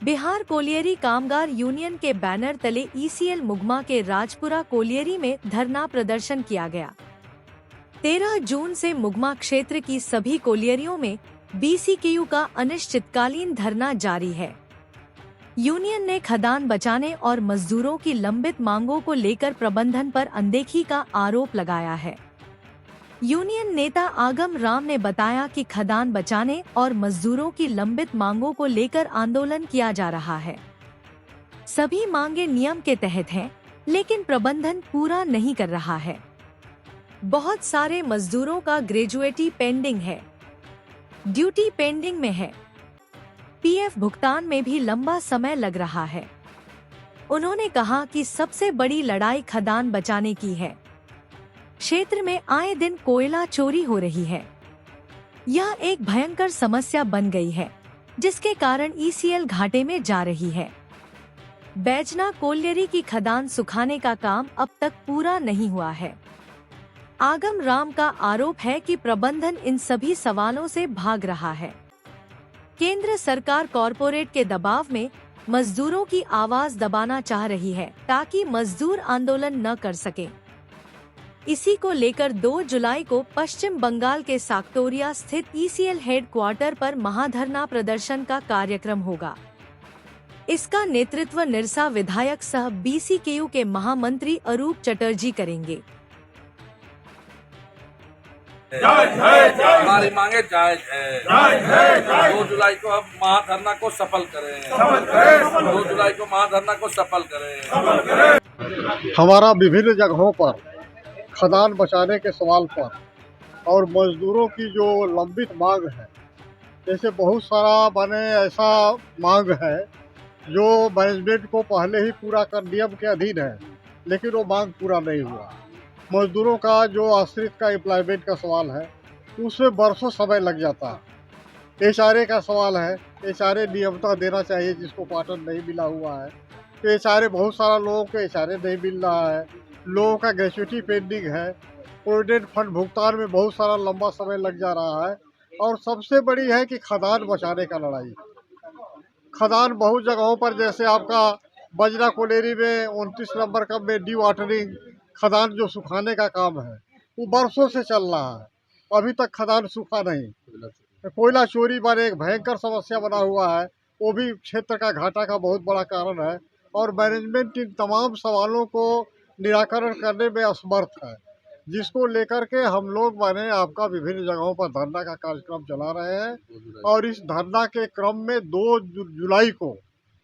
Bihar colliery कामगार union के banner तले ईसीएल मुगमा के राजपुरा कोलियरी में धरना प्रदर्शन किया गया। 13 जून से मुगमा क्षेत्र की सभी कोलियरियों में बीसीकेयू का अनिश्चितकालीन धरना जारी है। यूनियन ने खदान बचाने और मजदूरों की लंबित मांगों को लेकर प्रबंधन पर अनदेखी का आरोप लगाया है। यूनियन नेता आगम राम ने बताया कि खदान बचाने और मजदूरों की लंबित मांगों को लेकर आंदोलन किया जा रहा है। सभी मांगे नियम के तहत हैं, लेकिन प्रबंधन पूरा नहीं कर रहा है। बहुत सारे मजदूरों का ग्रेजुएटी पेंडिंग है, ड्यूटी पेंडिंग में है, पीएफ भुगतान में भी लंबा समय लग रहा है। उन्होंने कहा कि सबसे बड़ी लड़ाई खदान बचाने की है। क्षेत्र में आए दिन कोयला चोरी हो रही है। यह एक भयंकर समस्या बन गई है, जिसके कारण ईसीएल घाटे में जा रही है। बैजना कोलियरी की खदान सुखाने का काम अब तक पूरा नहीं हुआ है। आगम राम का आरोप है कि प्रबंधन इन सभी सवालों से भाग रहा है। केंद्र सरकार कॉरपोरेट के दबाव में मजदूरों की आवाज दबाना चाह रही है, ताकि मजदूर आंदोलन न कर सके। इसी को लेकर 2 जुलाई को पश्चिम बंगाल के साक्टोरिया स्थित ईसीएल हेडक्वार्टर पर महाधरना प्रदर्शन का कार्यक्रम होगा। इसका नेतृत्व निरसा विधायक सह बीसीकेयू के महामंत्री अरूप चटर्जी करेंगे। हमारी मांगे जायज है। 2 जुलाई को अब महाधरना को सफल करें। 2 जुलाई को महाधरना को सफल करें। हमारा विभिन्न जगहों पर खदान बचाने के सवाल पर और मजदूरों की जो लंबित मांग है, जैसे बहुत सारा माने ऐसा मांग है जो मैनेजमेंट को पहले ही पूरा कर नियम के अधीन है, लेकिन वो मांग पूरा नहीं हुआ। मजदूरों का जो आश्रित का एम्प्लॉयमेंट का सवाल है, उसमें बरसों समय लग जाता है। एचआरए का सवाल है, एचआरए नियमितता देना चाहिए जिसको पाटन नहीं मिला हुआ है। तो एचआरए बहुत सारा लोगों को एचआरए नहीं मिल रहा है। लोगों का ग्रेच्युटी पेंडिंग है। प्रोविडेंट फंड भुगतान में बहुत सारा लंबा समय लग जा रहा है। और सबसे बड़ी है कि खदान बचाने का लड़ाई। खदान बहुत जगहों पर, जैसे आपका बजना कोलेरी में 29 नंबर का में डी वाटरिंग खदान जो सुखाने का काम है, वो बरसों से चल रहा है, अभी तक खदान सूखा नहीं। कोयला चोरी बारे एक भयंकर समस्या बना हुआ है, वो भी क्षेत्र का घाटा का बहुत बड़ा कारण है। और मैनेजमेंट इन तमाम सवालों को निराकरण करने में असमर्थ है, जिसको लेकर के हम लोग माने आपका विभिन्न जगहों पर धरना का कार्यक्रम चला रहे हैं। और इस धरना के क्रम में 2 जुलाई को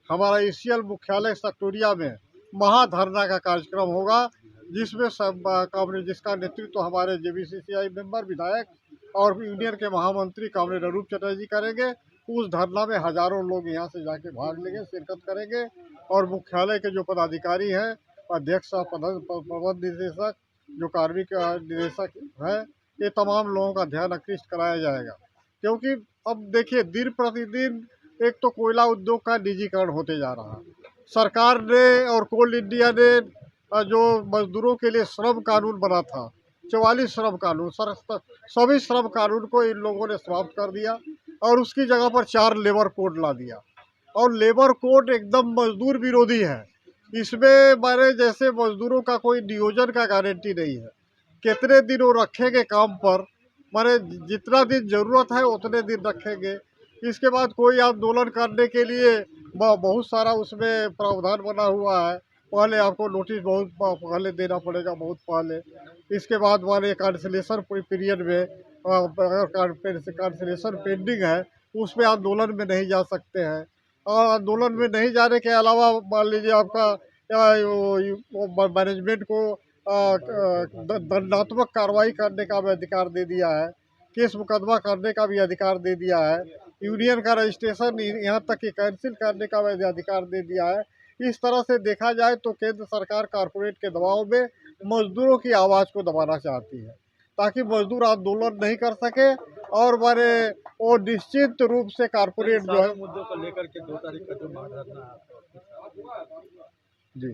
हमारा ईसीएल मुख्यालय सैक्टोरिया में महाधरना का कार्यक्रम होगा, जिसमें जिसका नेतृत्व हमारे जेबीसीसीआई मेंबर विधायक और यूनियन के महामंत्री कामरेड अरूप चटर्जी करेंगे। उस धरना में हजारों लोग यहाँ से जाके भाग लेंगे, शिरकत करेंगे। और मुख्यालय के जो पदाधिकारी हैं, अध्यक्ष प्रबंध निदेशक, जो कार्मिक निदेशक है, ये तमाम लोगों का ध्यान आकृष्ट कराया जाएगा। क्योंकि अब देखिए, दिन प्रतिदिन एक तो कोयला उद्योग का निजीकरण होते जा रहा है। सरकार ने और कोल इंडिया ने जो मजदूरों के लिए श्रम कानून बना था, 44 श्रम कानून, सभी श्रम कानून को इन लोगों ने समाप्त कर दिया और उसकी जगह पर 4 लेबर कोड ला दिया। और लेबर कोड एकदम मजदूर विरोधी है। इसमें माने जैसे मजदूरों का कोई नियोजन का गारंटी नहीं है, कितने दिन वो रखेंगे काम पर, माने जितना दिन ज़रूरत है उतने दिन रखेंगे। इसके बाद कोई आंदोलन करने के लिए बहुत सारा उसमें प्रावधान बना हुआ है। पहले आपको नोटिस बहुत पहले देना पड़ेगा, बहुत पहले। इसके बाद माने कैंसिलेशन पीरियड में अगर कैंसिलेशन पेंडिंग है, उसमें आंदोलन में नहीं जा सकते हैं। और आंदोलन में नहीं जाने के अलावा मान लीजिए आपका मैनेजमेंट को दंडात्मक कार्रवाई करने का भी अधिकार दे दिया है, केस मुकदमा करने का भी अधिकार दे दिया है, यूनियन का रजिस्ट्रेशन यहाँ तक कि कैंसिल करने का भी अधिकार दे दिया है। इस तरह से देखा जाए तो केंद्र सरकार कॉरपोरेट के दबाव में मजदूरों की आवाज़ को दबाना चाहती है, ताकि मजदूर आंदोलन नहीं कर सके। और माने वो निश्चित रूप से कॉरपोरेट जो है मुद्दों को लेकर के 2 तारीख का जो महाधरना है। जी।